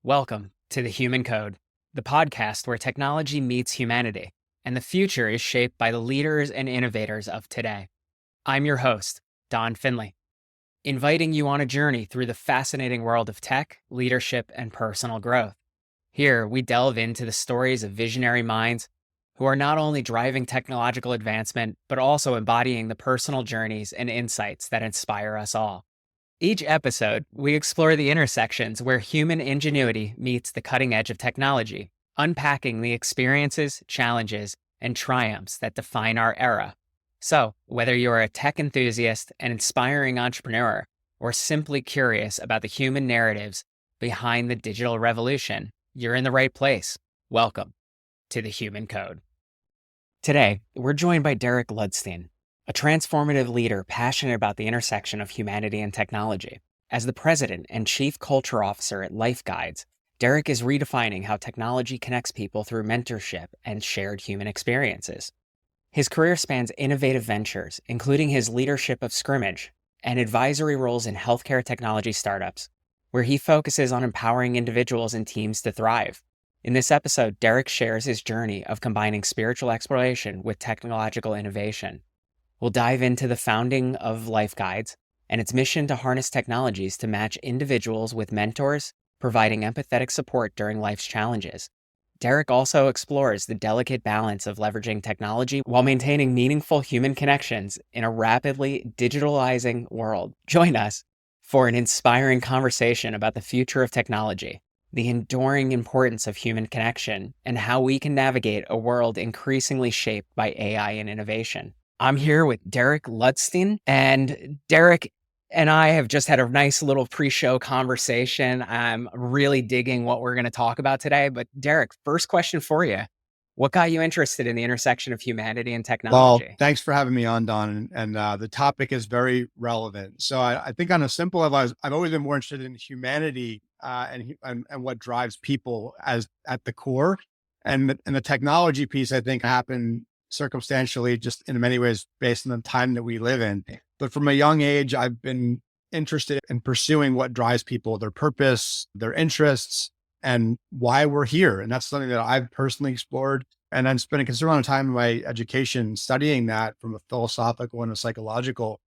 Welcome to The Human Code, the podcast where technology meets humanity, and the future is shaped by the leaders and innovators of today. I'm your host, Don Finley, inviting you on a journey through the fascinating world of tech, leadership, and personal growth. Here, we delve into the stories of visionary minds who are not only driving technological advancement, but also embodying the personal journeys and insights that inspire us all. Each episode, we explore the intersections where human ingenuity meets the cutting edge of technology, unpacking the experiences, challenges, and triumphs that define our era. So, whether you're a tech enthusiast, an inspiring entrepreneur, or simply curious about the human narratives behind the digital revolution, you're in the right place. Welcome to The Human Code. Today, we're joined by Derek Lundsten, a transformative leader passionate about the intersection of humanity and technology. As the president and chief culture officer at LifeGuides, Derek is redefining how technology connects people through mentorship and shared human experiences. His career spans innovative ventures, including his leadership of Scrimmage and advisory roles in healthcare technology startups, where he focuses on empowering individuals and teams to thrive. In this episode, Derek shares his journey of combining spiritual exploration with technological innovation. We'll dive into the founding of LifeGuides and its mission to harness technologies to match individuals with mentors, providing empathetic support during life's challenges. Derek also explores the delicate balance of leveraging technology while maintaining meaningful human connections in a rapidly digitalizing world. Join us for an inspiring conversation about the future of technology, the enduring importance of human connection, and how we can navigate a world increasingly shaped by AI and innovation. I'm here with Derek Lundsten, and Derek and I have just had a nice little pre-show conversation. I'm really digging what we're going to talk about today. But Derek, first question for you. What got you interested in the intersection of humanity and technology? Well, thanks for having me on, Don. And the topic is very relevant. So I think on a simple level, I've always been more interested in humanity and what drives people as at the core. And the technology piece, I think, happened circumstantially, just in many ways based on the time that we live in. But from a young age, I've been interested in pursuing what drives people, their purpose, their interests, and why we're here. And that's something that I've personally explored. And I'm spending a considerable amount of time in my education studying that from a philosophical and a psychological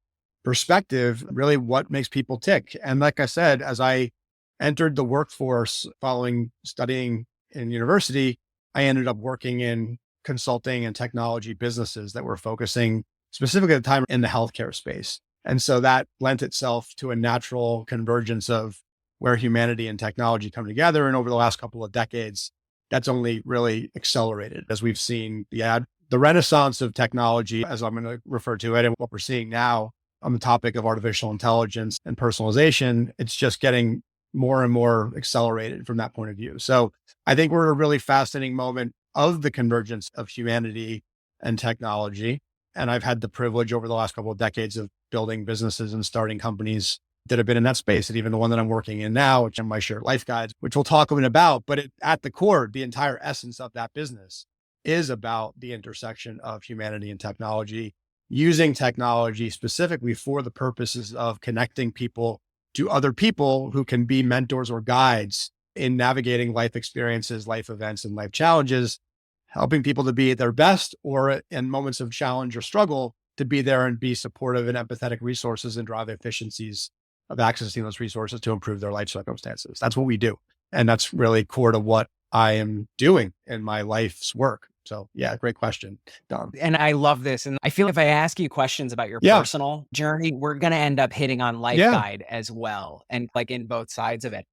perspective, really what makes people tick. And like I said, as I entered the workforce following studying in university, I ended up working in consulting and technology businesses that were focusing specifically at the time in the healthcare space. And so that lent itself to a natural convergence of where humanity and technology come together. And over the last couple of decades, that's only really accelerated as we've seen the renaissance of technology, as I'm going to refer to it, and what we're seeing now on the topic of artificial intelligence and personalization. It's just getting more and more accelerated from that point of view. So I think we're at a really fascinating moment of the convergence of humanity and technology. And I've had the privilege over the last couple of decades of building businesses and starting companies that have been in that space. And even the one that I'm working in now, which I might share LifeGuides, which we'll talk a bit about, but at the core, the entire essence of that business is about the intersection of humanity and technology, using technology specifically for the purposes of connecting people to other people who can be mentors or guides in navigating life experiences, life events, and life challenges, helping people to be at their best, or in moments of challenge or struggle, to be there and be supportive and empathetic resources and drive efficiencies of accessing those resources to improve their life circumstances. That's what we do. And that's really core to what I am doing in my life's work. So yeah, great question, Don. And I love this. And I feel if I ask you questions about your personal journey, we're going to end up hitting on LifeGuide as well. And like in both sides of it.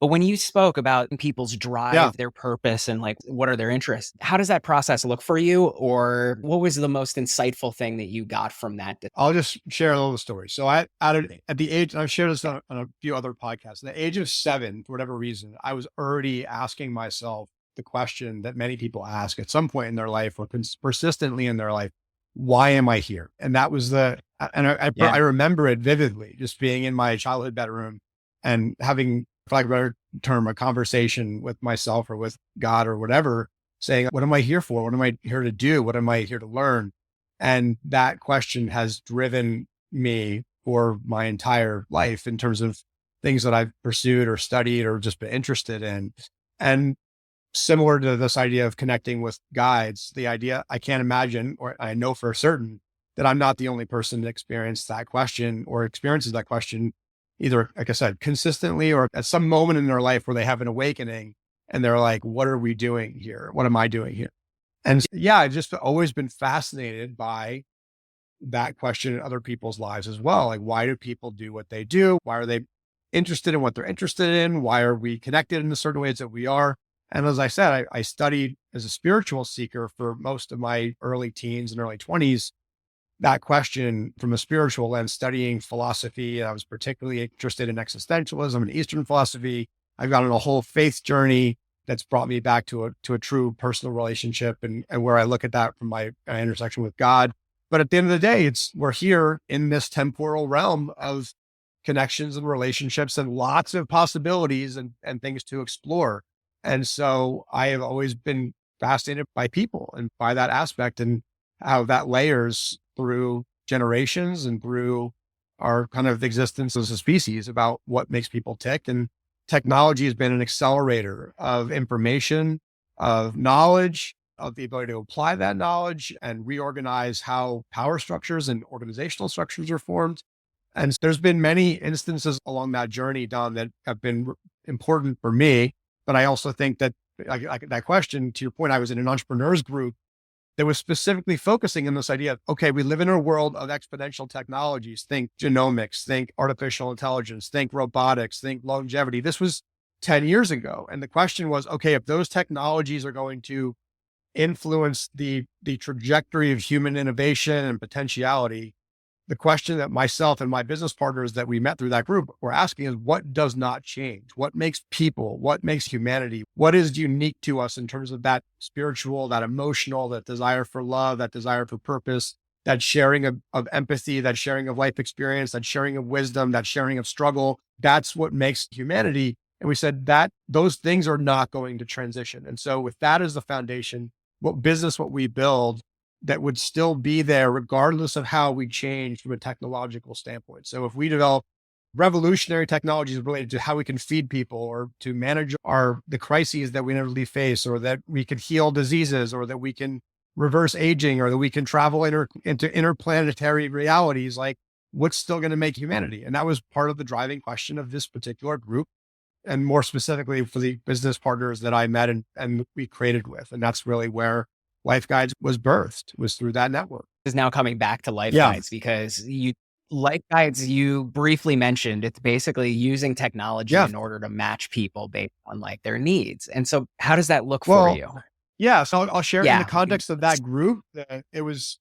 But when you spoke about people's drive, their purpose, and like, what are their interests? How does that process look for you? Or what was the most insightful thing that you got from that? I'll just share a little story. So at the age, and I've shared this on a few other podcasts, at the age of 7, for whatever reason, I was already asking myself the question that many people ask at some point in their life or persistently in their life: why am I here? And that was I remember it vividly, just being in my childhood bedroom and having, for lack of a better term, a conversation with myself or with God or whatever, saying, what am I here for? What am I here to do? What am I here to learn? And that question has driven me for my entire life in terms of things that I've pursued or studied or just been interested in. And similar to this idea of connecting with guides, the idea I can't imagine, or I know for certain that I'm not the only person that experienced that question or experiences that question, either, like I said, consistently or at some moment in their life where they have an awakening and they're like, what are we doing here? What am I doing here? And yeah, I've just always been fascinated by that question in other people's lives as well. Like, why do people do what they do? Why are they interested in what they're interested in? Why are we connected in the certain ways that we are? And as I said, I studied as a spiritual seeker for most of my early teens and early 20s, that question from a spiritual lens, studying philosophy. I was particularly interested in existentialism and Eastern philosophy. I've gone on a whole faith journey that's brought me back to a true personal relationship and where I look at that from my intersection with God. But at the end of the day, we're here in this temporal realm of connections and relationships and lots of possibilities and things to explore. And so I have always been fascinated by people and by that aspect and how that layers through generations and through our kind of existence as a species about what makes people tick. And technology has been an accelerator of information, of knowledge, of the ability to apply that knowledge and reorganize how power structures and organizational structures are formed. And there's been many instances along that journey, Don, that have been important for me. But I also think that like that question, to your point, I was in an entrepreneurs group that was specifically focusing on this idea of, okay, we live in a world of exponential technologies. Think genomics, think artificial intelligence, think robotics, think longevity. This was 10 years ago. And the question was, okay, if those technologies are going to influence the trajectory of human innovation and potentiality, the question that myself and my business partners that we met through that group were asking is, what does not change? What makes people? What makes humanity? What is unique to us in terms of that spiritual, that emotional, that desire for love, that desire for purpose, that sharing of empathy, that sharing of life experience, that sharing of wisdom, that sharing of struggle? That's what makes humanity. And we said that those things are not going to transition. And so with that as the foundation, what we build, that would still be there regardless of how we change from a technological standpoint. So if we develop revolutionary technologies related to how we can feed people or to manage the crises that we inevitably face, or that we can heal diseases, or that we can reverse aging, or that we can travel into interplanetary realities, like what's still going to make humanity? And that was part of the driving question of this particular group. And more specifically for the business partners that I met and we created with. And that's really where LifeGuides was birthed, was through that network. Is now coming back to LifeGuides Yeah. because LifeGuides, you briefly mentioned, it's basically using technology in order to match people based on like their needs. And so how does that look for you? Yeah. So I'll share in the context of that group, there was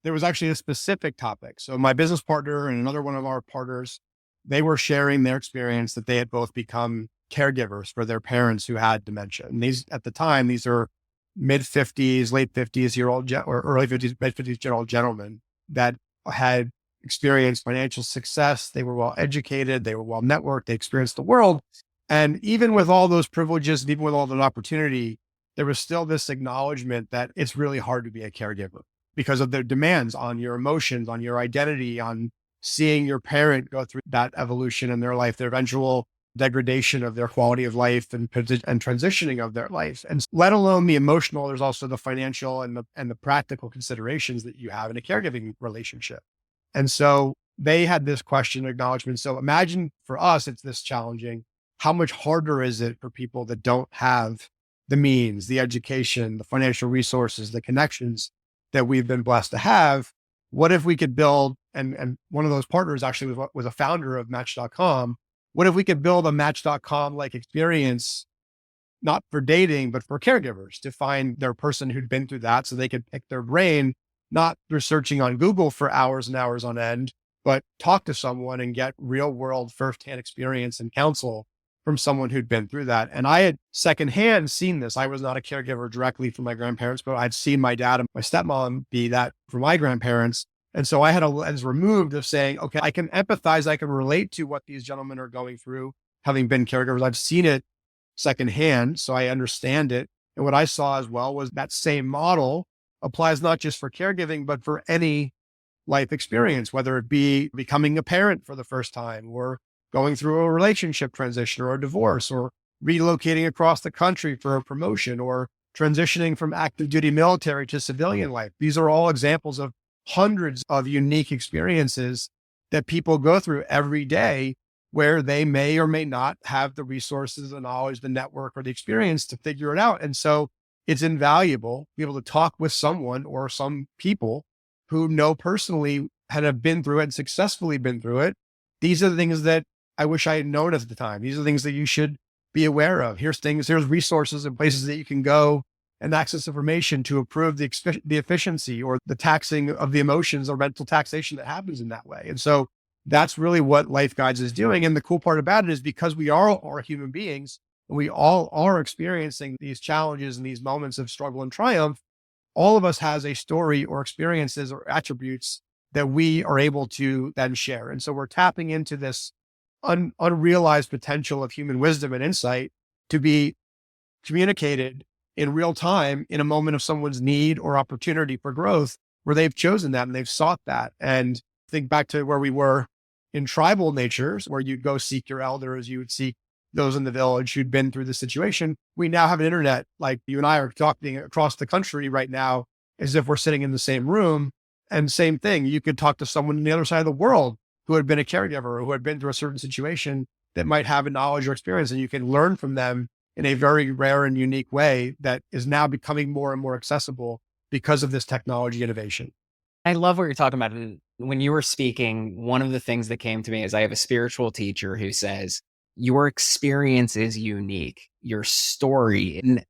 actually a specific topic. So my business partner and another one of our partners, they were sharing their experience that they had both become caregivers for their parents who had dementia. And at the time, these are mid 50s, late 50s year old or early 50s, mid 50s year old gentlemen that had experienced financial success. They were well educated. They were well networked. They experienced the world. And even with all those privileges and even with all that opportunity, there was still this acknowledgement that it's really hard to be a caregiver because of their demands on your emotions, on your identity, on seeing your parent go through that evolution in their life, their eventual degradation of their quality of life and transitioning of their life. And let alone the emotional, there's also the financial and the practical considerations that you have in a caregiving relationship. And so they had this question acknowledgement. So imagine for us, it's this challenging. How much harder is it for people that don't have the means, the education, the financial resources, the connections that we've been blessed to have? What if we could build, and one of those partners actually was a founder of Match.com. What if we could build a Match.com like experience, not for dating, but for caregivers to find their person who'd been through that so they could pick their brain, not through searching on Google for hours and hours on end, but talk to someone and get real world firsthand experience and counsel from someone who'd been through that. And I had secondhand seen this. I was not a caregiver directly for my grandparents, but I'd seen my dad and my stepmom be that for my grandparents. And so I had a lens removed of saying, okay, I can empathize. I can relate to what these gentlemen are going through, having been caregivers. I've seen it secondhand, so I understand it. And what I saw as well was that same model applies not just for caregiving, but for any life experience, whether it be becoming a parent for the first time or going through a relationship transition or a divorce, or relocating across the country for a promotion, or transitioning from active duty military to civilian life. These are all examples of hundreds of unique experiences that people go through every day, where they may or may not have the resources, the knowledge, the network, or the experience to figure it out. And so it's invaluable to be able to talk with someone or some people who know personally and have been through it and successfully been through it. These are the things that I wish I had known at the time. These are the things that you should be aware of. Here's resources and places that you can go and access information to improve the efficiency or the taxing of the emotions or mental taxation that happens in that way. And so that's really what LifeGuides is doing. And the cool part about it is, because we are human beings and we all are experiencing these challenges and these moments of struggle and triumph, all of us has a story or experiences or attributes that we are able to then share. And so we're tapping into this unrealized potential of human wisdom and insight to be communicated in real time in a moment of someone's need or opportunity for growth, where they've chosen that and they've sought that. And think back to where we were in tribal natures, where you'd go seek your elders, you would seek those in the village who'd been through the situation. We now have an internet, like you and I are talking across the country right now, as if we're sitting in the same room. And same thing, you could talk to someone on the other side of the world who had been a caregiver or who had been through a certain situation that might have a knowledge or experience, and you can learn from them in a very rare and unique way that is now becoming more and more accessible because of this technology innovation. I love what you're talking about. And when you were speaking, one of the things that came to me is, I have a spiritual teacher who says, your experience is unique, your story. And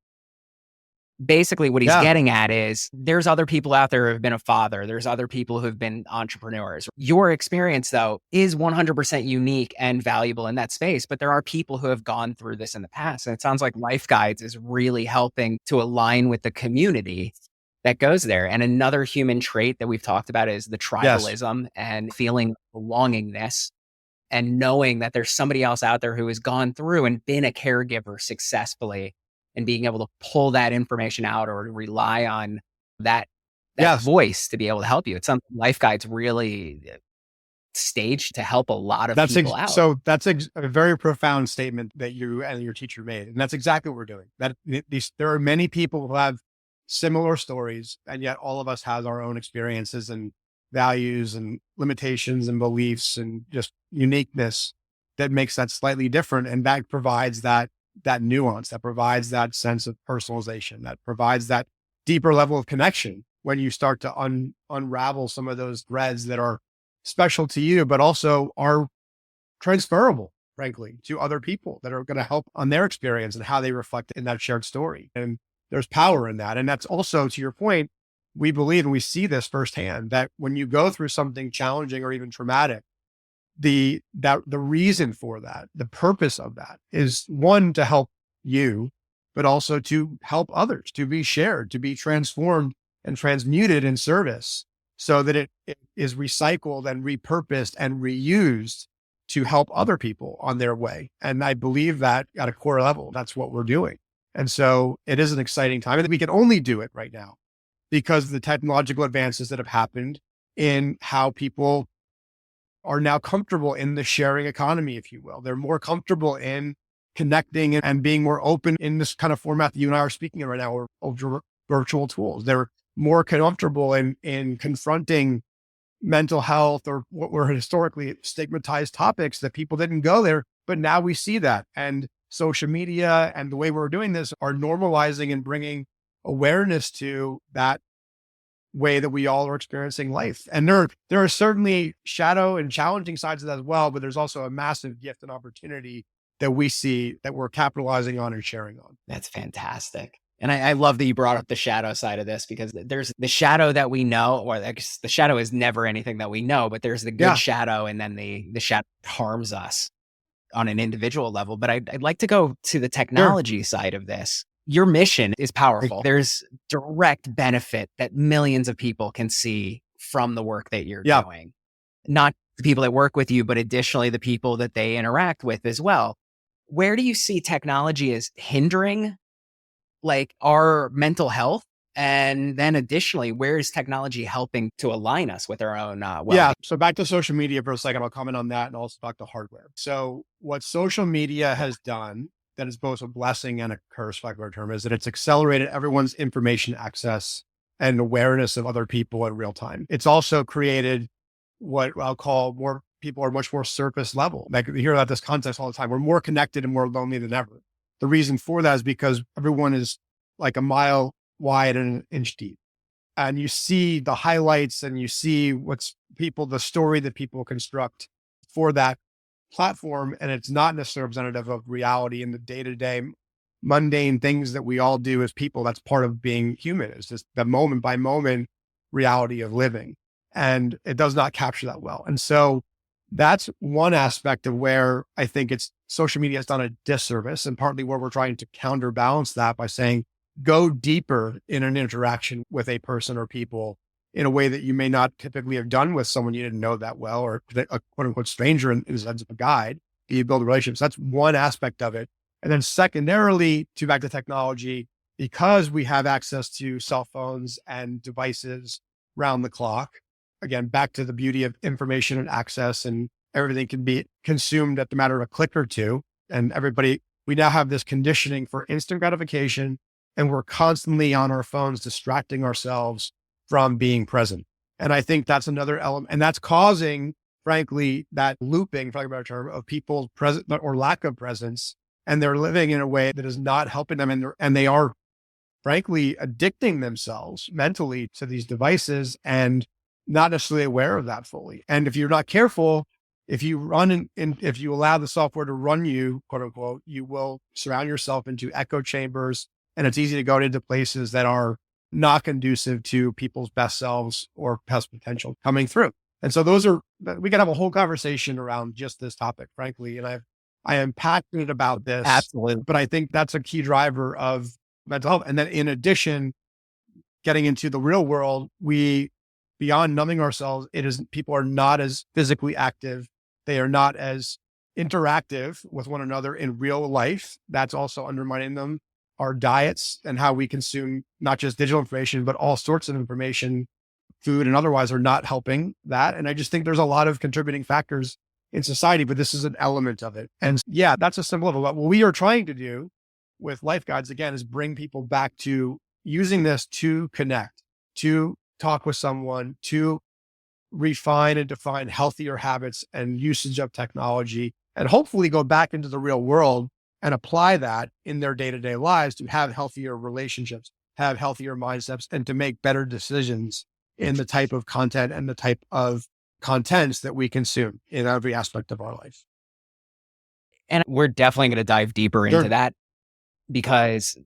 basically what he's getting at is, there's other people out there who have been a father. There's other people who've been entrepreneurs. Your experience, though, is 100% unique and valuable in that space. But there are people who have gone through this in the past. And it sounds like LifeGuides is really helping to align with the community that goes there. And another human trait that we've talked about is the tribalism and feeling belongingness, and knowing that there's somebody else out there who has gone through and been a caregiver successfully, and being able to pull that information out or rely on that voice to be able to help you. It's something LifeGuides really staged to help a lot of people out. So that's a very profound statement that you and your teacher made. And that's exactly what we're doing. There are many people who have similar stories, and yet all of us has our own experiences and values and limitations and beliefs and just uniqueness that makes that slightly different. And that provides that nuance, that provides that sense of personalization, that provides that deeper level of connection when you start to unravel some of those threads that are special to you, but also are transferable, frankly, to other people that are going to help on their experience and how they reflect in that shared story. And there's power in that. And that's also, to your point, we believe, and we see this firsthand, that when you go through something challenging or even traumatic, the reason for that, the purpose of that, is one, to help you, but also to help others, to be shared, to be transformed and transmuted in service, so that it is recycled and repurposed and reused to help other people on their way. And I believe that at a core level, that's what we're doing. And so it is an exciting time, and we can only do it right now because of the technological advances that have happened in how people are now comfortable in the sharing economy, if you will. They're more comfortable in connecting and being more open in this kind of format that you and I are speaking in right now, or over virtual tools. They're more comfortable in confronting mental health or what were historically stigmatized topics that people didn't go there. But now we see that. And social media and the way we're doing this are normalizing and bringing awareness to that way that we all are experiencing life. And there are certainly shadow and challenging sides of that as well, but there's also a massive gift and opportunity that we see that we're capitalizing on and sharing on. That's fantastic. And I love that you brought up the shadow side of this, because there's the shadow that we know, or I guess the shadow is never anything that we know, but there's the good shadow, and then the shadow harms us on an individual level. But I'd like to go to the technology side of this. Your mission is powerful. There's direct benefit that millions of people can see from the work that you're doing. Not the people that work with you, but additionally the people that they interact with as well. Where do you see technology as hindering like our mental health, And then additionally, where is technology helping to align us with our own well-being? Yeah. So back to social media for a second, I'll comment on that and also talk to hardware. So what social media has done that is both a blessing and a curse, for lack of a better term, is that it's accelerated everyone's information access and awareness of other people in real time. It's also created what I'll call more people are much more surface level. Like we hear about this context all the time. We're more connected and more lonely than ever. The reason for that is because everyone is like a mile wide and an inch deep. And you see the highlights and you see the story that people construct for that platform. And it's not necessarily representative of reality in the day-to-day mundane things that we all do as people. That's part of being human. It's just the moment by moment reality of living. And it does not capture that well. And so that's one aspect of where I think social media has done a disservice, and partly where we're trying to counterbalance that by saying, go deeper in an interaction with a person or people in a way that you may not typically have done with someone you didn't know that well, or a quote unquote stranger in the sense of a guide. You build relationships. That's one aspect of it. And then secondarily, back to technology, because we have access to cell phones and devices round the clock, again, back to the beauty of information and access, and everything can be consumed at the matter of a click or two. And we now have this conditioning for instant gratification, and we're constantly on our phones, distracting ourselves from being present. And I think that's another element, and that's causing, frankly, that looping, for lack of a better term, of people's present or lack of presence. And they're living in a way that is not helping them. And they are, frankly, addicting themselves mentally to these devices and not necessarily aware of that fully. And if you're not careful, if you if you allow the software to run you, quote unquote, you will surround yourself into echo chambers, and it's easy to go into places that are not conducive to people's best selves or best potential coming through. And so we can have a whole conversation around just this topic, frankly. And I am passionate about this. Absolutely. But I think that's a key driver of mental health. And then in addition, getting into the real world, beyond numbing ourselves, people are not as physically active. They are not as interactive with one another in real life. That's also undermining them. Our diets and how we consume not just digital information, but all sorts of information, food and otherwise, are not helping that. And I just think there's a lot of contributing factors in society, but this is an element of it. And yeah, that's a simple level. But what we are trying to do with LifeGuides, again, is bring people back to using this to connect, to talk with someone, to refine and define healthier habits and usage of technology, and hopefully go back into the real world and apply that in their day-to-day lives to have healthier relationships, have healthier mindsets, and to make better decisions in the type of content and the type of contents that we consume in every aspect of our life. And we're definitely going to dive deeper into that, because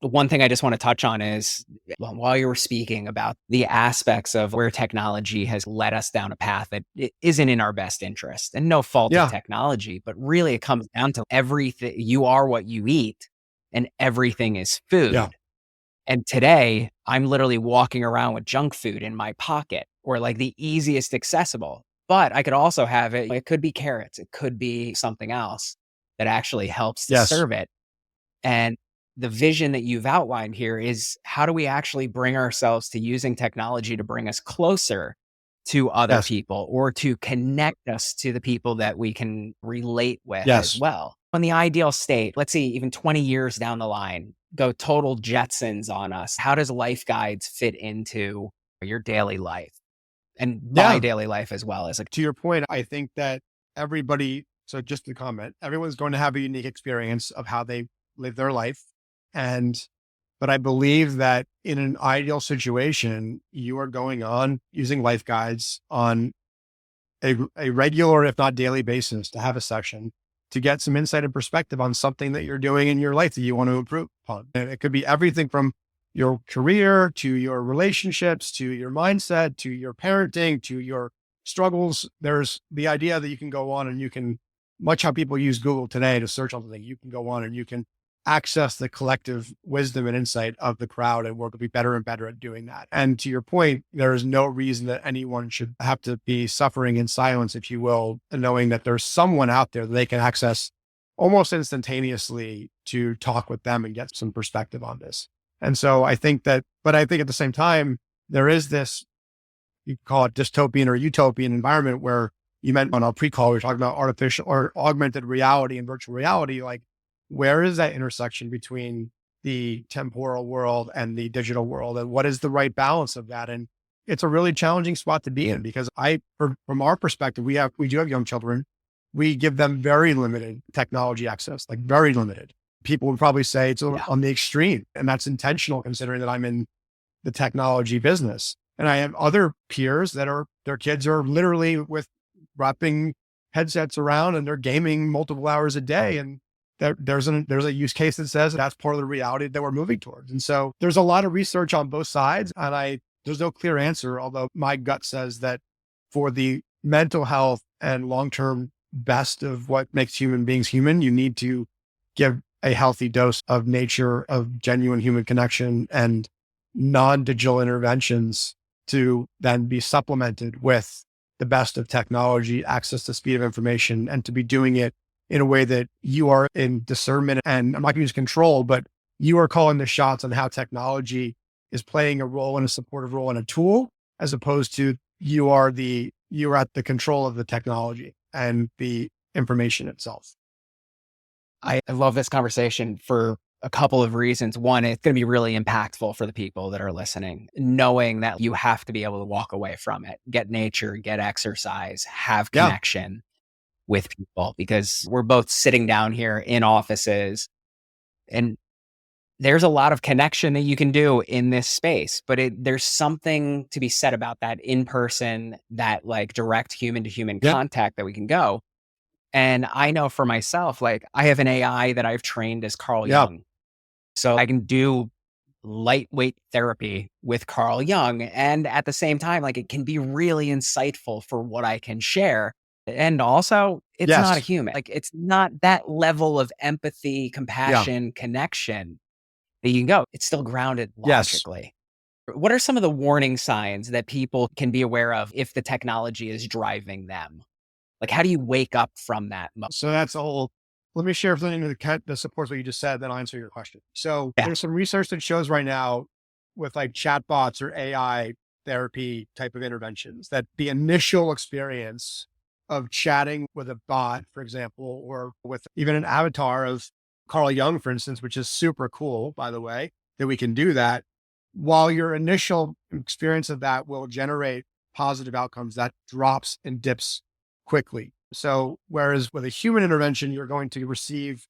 the one thing I just want to touch on is, while you were speaking about the aspects of where technology has led us down a path that it isn't in our best interest, and no fault of technology, but really it comes down to everything. You are what you eat, and everything is food. Yeah. And today I'm literally walking around with junk food in my pocket, or like the easiest accessible, but I could also have it. It could be carrots. It could be something else that actually helps to serve it. And the vision that you've outlined here is, how do we actually bring ourselves to using technology to bring us closer to other people, or to connect us to the people that we can relate with as well? In the ideal state, let's see, even 20 years down the line, go total Jetsons on us. How does LifeGuides fit into your daily life and my daily life as well? To your point, I think that so just to comment, everyone's going to have a unique experience of how they live their life. But I believe that in an ideal situation, you are going on using LifeGuides on a regular, if not daily basis, to have a session to get some insight and perspective on something that you're doing in your life that you want to improve upon. And it could be everything from your career to your relationships, to your mindset, to your parenting, to your struggles. There's the idea that you can go on and you can, much how people use Google today to search on something, you can go on and you can access the collective wisdom and insight of the crowd, and we're going to be better and better at doing that. And to your point, there is no reason that anyone should have to be suffering in silence, if you will, and knowing that there's someone out there that they can access almost instantaneously to talk with them and get some perspective on this. And so I think but I think at the same time, there is this, you call it dystopian or utopian environment where you meant on our pre-call, we were talking about artificial or augmented reality and virtual reality. Like, where is that intersection between the temporal world and the digital world? And what is the right balance of that? And it's a really challenging spot to be in because from our perspective, we do have young children. We give them very limited technology access, like very limited. People would probably say it's on the extreme, and that's intentional considering that I'm in the technology business. And I have other peers that their kids are literally wrapping headsets around and they're gaming multiple hours a day. And there's a use case that says that's part of the reality that we're moving towards. And so there's a lot of research on both sides, and there's no clear answer, although my gut says that for the mental health and long-term best of what makes human beings human, you need to give a healthy dose of nature, of genuine human connection and non-digital interventions to then be supplemented with the best of technology, access to speed of information, and to be doing it in a way that you are in discernment. And I'm not going to use control, but you are calling the shots on how technology is playing a role and a supportive role and a tool, as opposed to you are at the control of the technology and the information itself. I love this conversation for a couple of reasons. One, it's going to be really impactful for the people that are listening, knowing that you have to be able to walk away from it, get nature, get exercise, have connection with people, because we're both sitting down here in offices and there's a lot of connection that you can do in this space, but there's something to be said about that in person, that like direct human to human contact that we can go. And I know for myself, like I have an AI that I've trained as Carl Jung. So I can do lightweight therapy with Carl Jung. And at the same time, like it can be really insightful for what I can share. And also it's not a human. Like it's not that level of empathy, compassion, connection that you can go. It's still grounded logically. What are some of the warning signs that people can be aware of if the technology is driving them? Like, how do you wake up from that? So that's a whole, let me share something that supports what you just said, then I'll answer your question. So there's some research that shows right now with like chatbots or AI therapy type of interventions that the initial experience of chatting with a bot, for example, or with even an avatar of Carl Jung, for instance, which is super cool, by the way, that we can do that. While your initial experience of that will generate positive outcomes, that drops and dips quickly. So whereas with a human intervention, you're going to receive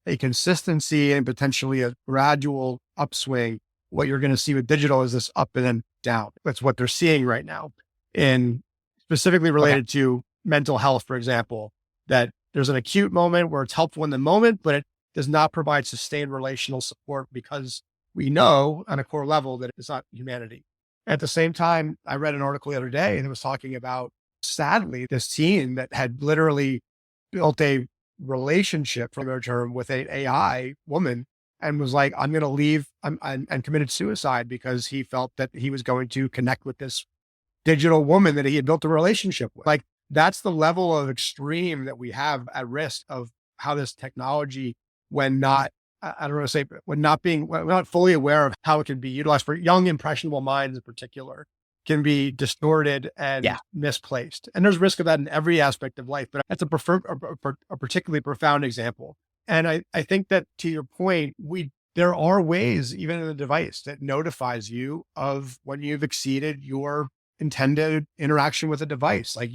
a consistency and potentially a gradual upswing, what you're going to see with digital is this up and then down. That's what they're seeing right now. And specifically related to mental health, for example, that there's an acute moment where it's helpful in the moment, but it does not provide sustained relational support because we know on a core level that it's not humanity. At the same time, I read an article the other day and it was talking about, sadly, this teen that had literally built a relationship, from their term, with an AI woman and was like, I'm going to leave and committed suicide because he felt that he was going to connect with this digital woman that he had built a relationship with. Like, that's the level of extreme that we have at risk of how this technology, when not, I don't want to say, when we're not fully aware of how it can be utilized for young, impressionable minds in particular, can be distorted and misplaced. And there's risk of that in every aspect of life, but that's a particularly profound example. And I think that, to your point, there are ways, even in the device, that notifies you of when you've exceeded your intended interaction with a device. Like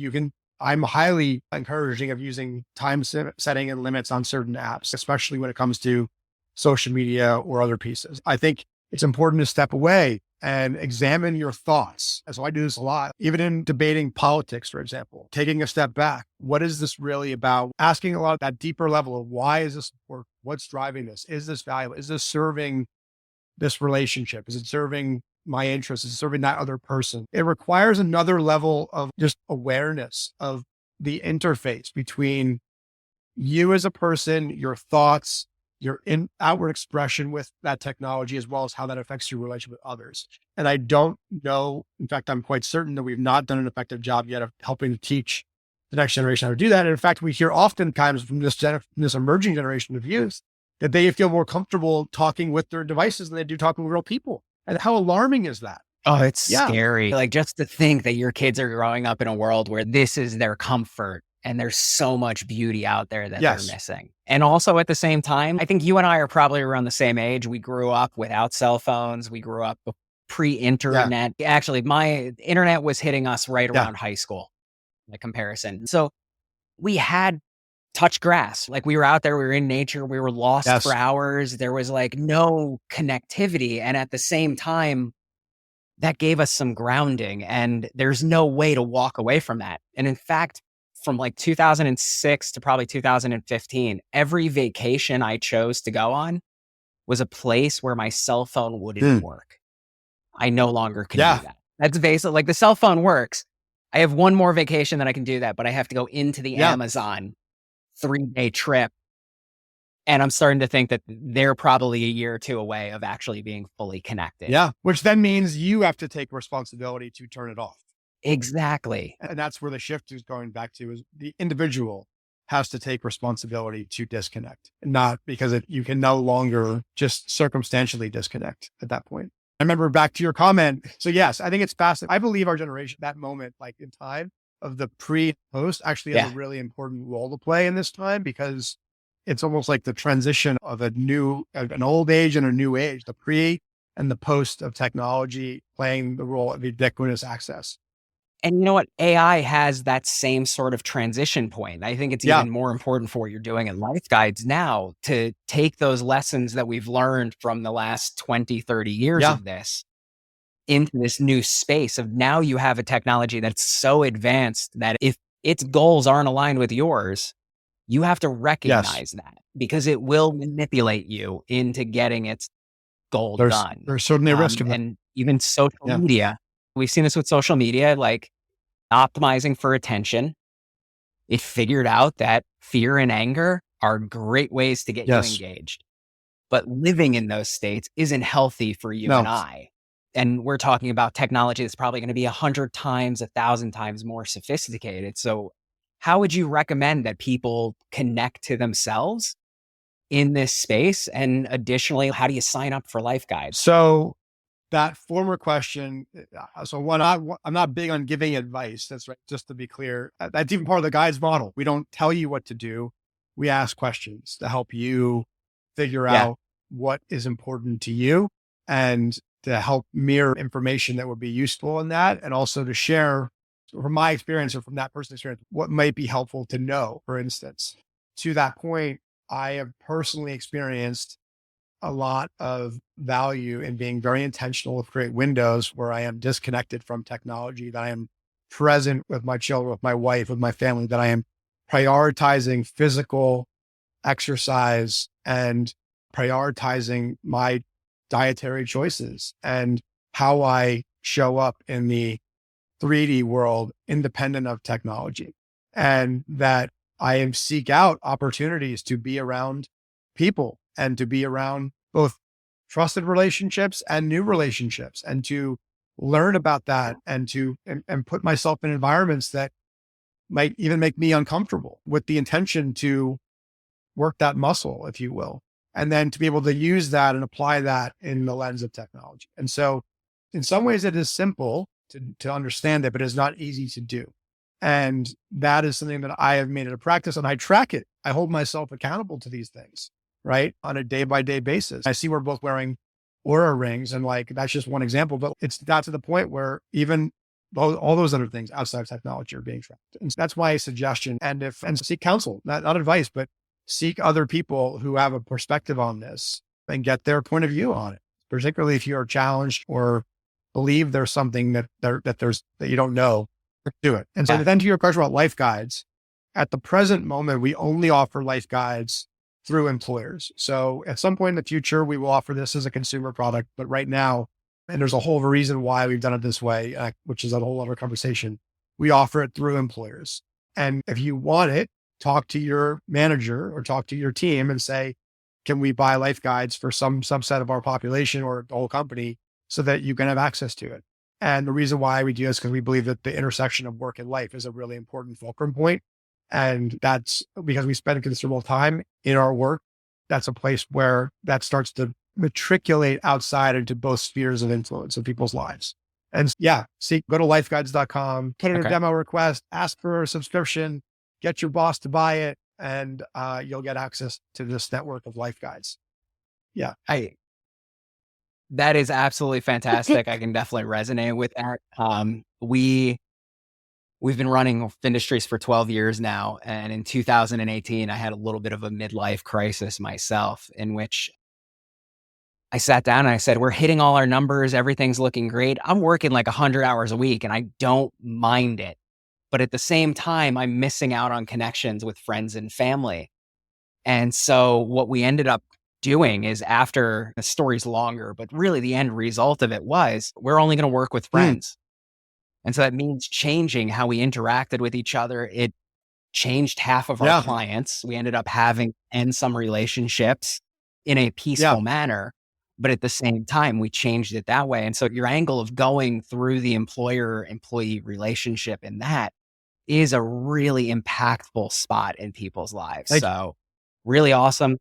I'm highly encouraging of using time setting and limits on certain apps, especially when it comes to social media or other pieces. I think it's important to step away and examine your thoughts. And so I do this a lot, even in debating politics, for example, taking a step back. What is this really about? Asking a lot of that deeper level of why is this work? What's driving this? Is this valuable? Is this serving this relationship? Is it serving my interests? Is it serving that other person? It requires another level of just awareness of the interface between you as a person, your thoughts, your outward expression with that technology, as well as how that affects your relationship with others. And I don't know, in fact, I'm quite certain that we've not done an effective job yet of helping to teach the next generation how to do that. And in fact, we hear oftentimes from this emerging generation of youth that they feel more comfortable talking with their devices than they do talking with real people. And how alarming is that? Oh, it's Yeah. scary. Like just to think that your kids are growing up in a world where this is their comfort and there's so much beauty out there that they're Yes. missing. And also at the same time, I think you and I are probably around the same age. We grew up without cell phones. We grew up pre-internet. Actually, my internet was hitting us right around high school, by comparison. So we had touch grass. Like we were out there, we were in nature, we were lost for hours. There was like no connectivity. And at the same time, that gave us some grounding, and there's no way to walk away from that. And in fact, from like 2006 to probably 2015, every vacation I chose to go on was a place where my cell phone wouldn't work. I no longer can do that. That's basically like the cell phone works. I have one more vacation that I can do that, but I have to go into the Amazon 3-day trip. And I'm starting to think that they're probably a year or two away of actually being fully connected. Yeah. Which then means you have to take responsibility to turn it off. Exactly. And that's where the shift is going back to, is the individual has to take responsibility to disconnect, not because you can no longer just circumstantially disconnect at that point. I remember back to your comment. So yes, I think it's fascinating. I believe our generation, that moment, like in time of the pre-post, actually has a really important role to play in this time, because it's almost like the transition of an old age and a new age, the pre and the post of technology playing the role of ubiquitous access. And you know what? AI has that same sort of transition point. I think it's even more important for what you're doing in LifeGuides now to take those lessons that we've learned from the last 20, 30 years of this into this new space of now you have a technology that's so advanced that if its goals aren't aligned with yours, you have to recognize that, because it will manipulate you into getting its goal done. There's certainly a risk of that. And even social media. We've seen this with social media, like optimizing for attention. It figured out that fear and anger are great ways to get you engaged. But living in those states isn't healthy for you and I. And we're talking about technology that's probably going to be 100 times, 1,000 times more sophisticated. So how would you recommend that people connect to themselves in this space? And additionally, how do you sign up for LifeGuides? So that former question, I'm not big on giving advice. That's right. Just to be clear, that's even part of the guides model. We don't tell you what to do. We ask questions to help you figure out what is important to you, and to help mirror information that would be useful in that. And also to share from my experience or from that person's experience, what might be helpful to know. For instance, to that point, I have personally experienced a lot of value in being very intentional with create windows where I am disconnected from technology, that I am present with my children, with my wife, with my family, that I am prioritizing physical exercise and prioritizing my dietary choices and how I show up in the 3D world independent of technology, and that I seek out opportunities to be around people and to be around both trusted relationships and new relationships, and to learn about that, and to and put myself in environments that might even make me uncomfortable, with the intention to work that muscle, if you will, and then to be able to use that and apply that in the lens of technology. And so in some ways it is simple to understand it, but it's not easy to do. And that is something that I have made it a practice, and I track it. I hold myself accountable to these things, right? On a day-by-day basis. I see we're both wearing Oura rings, and like, that's just one example, but it's not to the point where even all those other things outside of technology are being tracked. And that's my suggestion. And seek counsel, not advice, but seek other people who have a perspective on this and get their point of view on it, particularly if you're challenged or believe there's something that you don't know, do it. And so then to your question about LifeGuides, at the present moment, we only offer LifeGuides through employers. So at some point in the future, we will offer this as a consumer product. But right now, and there's a whole reason why we've done it this way, which is a whole other conversation, we offer it through employers. And if you want it, talk to your manager or talk to your team and say, can we buy LifeGuides for some subset of our population or the whole company so that you can have access to it? And the reason why we do this is because we believe that the intersection of work and life is a really important fulcrum point. And that's because we spend considerable time in our work that's a place where that starts to matriculate outside into both spheres of influence of people's lives. And yeah, go to lifeguides.com, put in a Okay. demo request, ask for a subscription, get your boss to buy it, and you'll get access to this network of life guides. Yeah. That is absolutely fantastic. I can definitely resonate with that. We've been running Findustries for 12 years now. And in 2018, I had a little bit of a midlife crisis myself, in which I sat down and I said, we're hitting all our numbers. Everything's looking great. I'm working like 100 hours a week and I don't mind it. But at the same time, I'm missing out on connections with friends and family. And so what we ended up doing is, after the story's longer, but really the end result of it was, we're only going to work with friends. And so that means changing how we interacted with each other. It changed half of our clients. We ended up having end some relationships in a peaceful manner. But at the same time, we changed it that way. And so your angle of going through the employer-employee relationship in that is a really impactful spot in people's lives. So really awesome.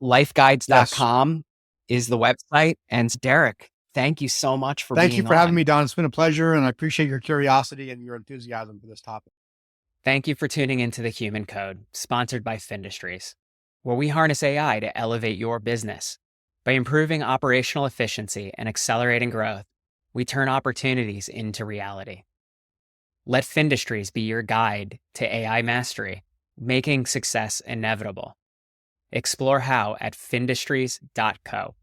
LifeGuides.com is the website. And Derek, thank you so much for being on. Thank you for having me, Don. It's been a pleasure, and I appreciate your curiosity and your enthusiasm for this topic. Thank you for tuning into The Human Code, sponsored by Findustries, where we harness AI to elevate your business. By improving operational efficiency and accelerating growth, we turn opportunities into reality. Let Findustries be your guide to AI mastery, making success inevitable. Explore how at findustries.co.